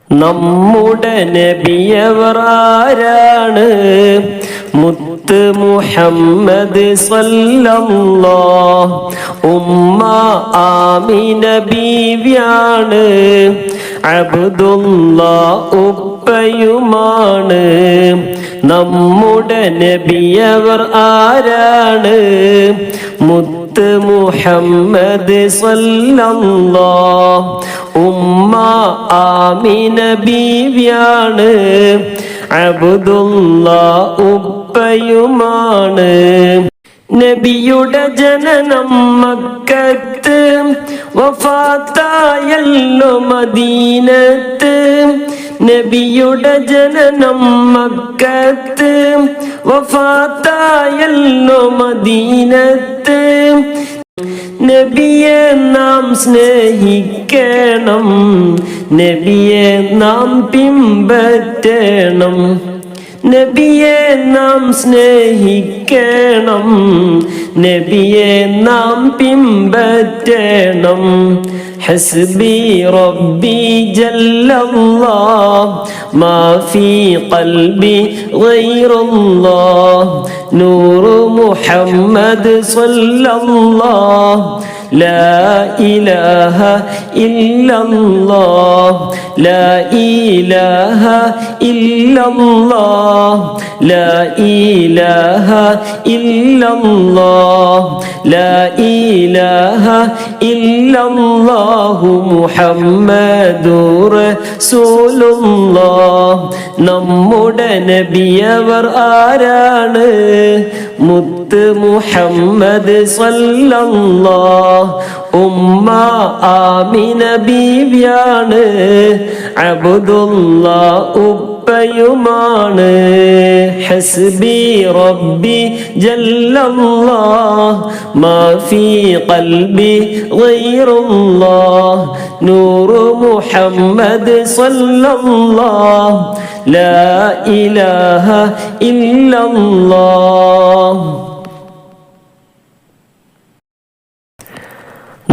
നമ്മുടെ നബിയവർ ആരാണ്? മുത്ത് മുഹമ്മദ് സല്ലല്ലാഹ്. ഉമ്മ ആമിന ബീവിയാണ്, അബ്ദുല്ലാഹ് ഉപ്പയുമാണ്. നമ്മുടെ നബിയവർ ആരാണ്? മുത്ത് മുഹമ്മദ് സല്ലല്ലാഹ്. ഉമ്മ ആമിന ബീവിയാണ്, അബ്ദുല്ലാഹ് ഉപ്പയുമാണ്. നബിയുടെ ജനനം മക്കത്ത്, വഫാത്തായല്ലോ മദീനത്ത്. നബിയുടെ ജനനം മക്കത്ത്, വഫാത്തായല്ലോ മദീനത്ത്. നബിയെ നാം സ്നേഹിക്കണം, നബിയെ നാം പിൻപറ്റണം. നബിയെ നാം സ്നേഹിക്കണം, നബിയെ നാം പിൻപറ്റണം. ഹസ്ബി റബ്ബി ജല്ലല്ലാഹ്, മാ ഫീ ഖൽബി ഗൈറുല്ലാഹ്. നൂറു മുഹമ്മദ് സല്ലല്ലാഹ്, ലാ ഇലാഹ ഇല്ലല്ലാഹ്, ലാ ഇലാഹ ഇല്ലല്ലാഹ്, ലാ ഇലാഹ ഇല്ലല്ലാഹ്, ലാ ഇലാഹ ഇല്ലല്ലാഹു മുഹമ്മദുർ റസൂലുള്ളാഹ്. നമ്മുടെ നബിയവർ ആരാണ്? മുത്ത് മുഹമ്മദ് സല്ലല്ലാഹ്. ഉമ്മ ആമിന ബീവിയാണ്, അബ്ദുല്ലാഹ് ഉപ്പയുമാണ്. ഹസ്ബി റബ്ബി ജല്ലല്ലാഹ്, മാ ഫീ ഖൽബി ഗൈറുല്ലാഹ്. നൂറു മുഹമ്മദ് സല്ലല്ലാഹ്, ലാ ഇലാഹ ഇല്ലല്ലാഹ്.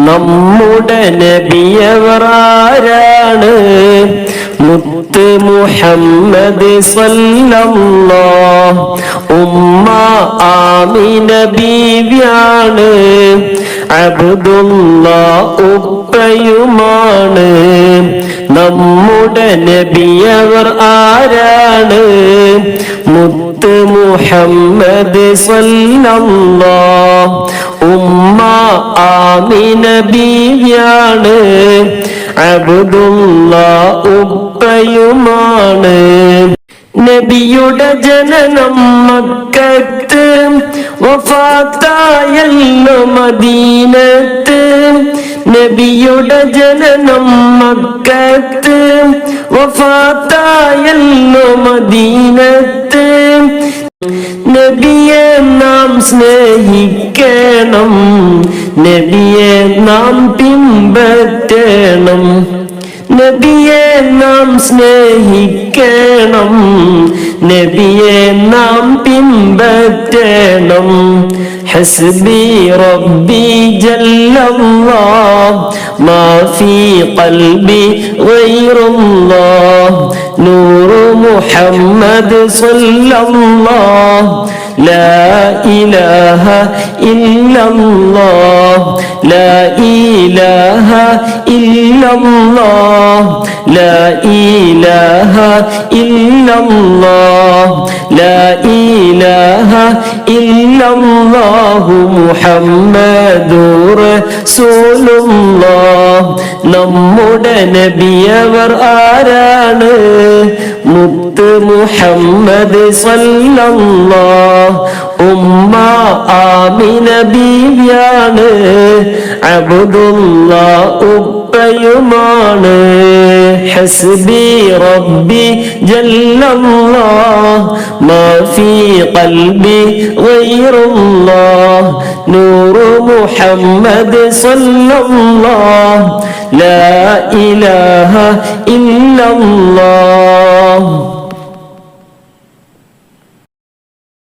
നമ്മുടെ നബിയവർ ആരാണ്? മുത്ത് മുഹമ്മദ് സല്ലല്ലാഹ്. ഉമ്മ ആമിന ബീവിയാണ്, അബ്ദുല്ലാഹ് ഉപ്പയുമാണ്. നമ്മുടെ നബിയവർ ആരാണ്? മുത്ത് മുഹമ്മദ് സല്ലല്ലാഹ്. ഉമ്മ ആമിന ബീവിയാണ്, അബ്ദുല്ലാഹ് ഉപ്പയുമാണ്. നബിയുടെ ജനനം മക്കത്ത്, വഫാത്തായല്ലോ മദീനത്ത്. നബിയുടെ ജനനം മക്കത്ത്, വഫാത്തായല്ലോ മദീനത്ത്. നബിയെ നാം സ്നേഹിക്കണം, നബിയെ നാം പിൻപറ്റണം. നബിയെ നാം സ്നേഹിക്കണം, നബിയെ നാം പിൻപറ്റണം. ഹസ്ബി റബ്ബി ജല്ലല്ലാഹ്, മാ ഫീ ഖൽബി ഗൈറുല്ലാഹ്. നൂറു മുഹമ്മദ് സല്ലല്ലാഹ്, ലാ ഇലാഹ ഇല്ലല്ലാഹ്, ലാ ഇലാഹ ഇല്ലല്ലാഹ്, ലാ ഇലാഹ ഇല്ലല്ലാഹ്, ലാ ഇലാഹ ഇല്ലല്ലാഹു മുഹമ്മദുർ റസൂലുള്ളാഹ്. നമ്മുടെ നബിയവർ ആരാണ്? മുത്ത് മുഹമ്മദ് സല്ലല്ലാഹ്. ഉമ്മ ആമിന ബീവിയാണ്, അബ്ദുല്ലാഹ് ഉപ്പയുമാണ്. ഹസ്ബി റബ്ബി ജല്ലല്ലാഹ്, മാ ഫീ ഖൽബി ഗൈറുല്ലാഹ്. നൂറു മുഹമ്മദ് സല്ലല്ലാഹ്, ലാ ഇലാഹ ഇല്ലല്ലാഹ്.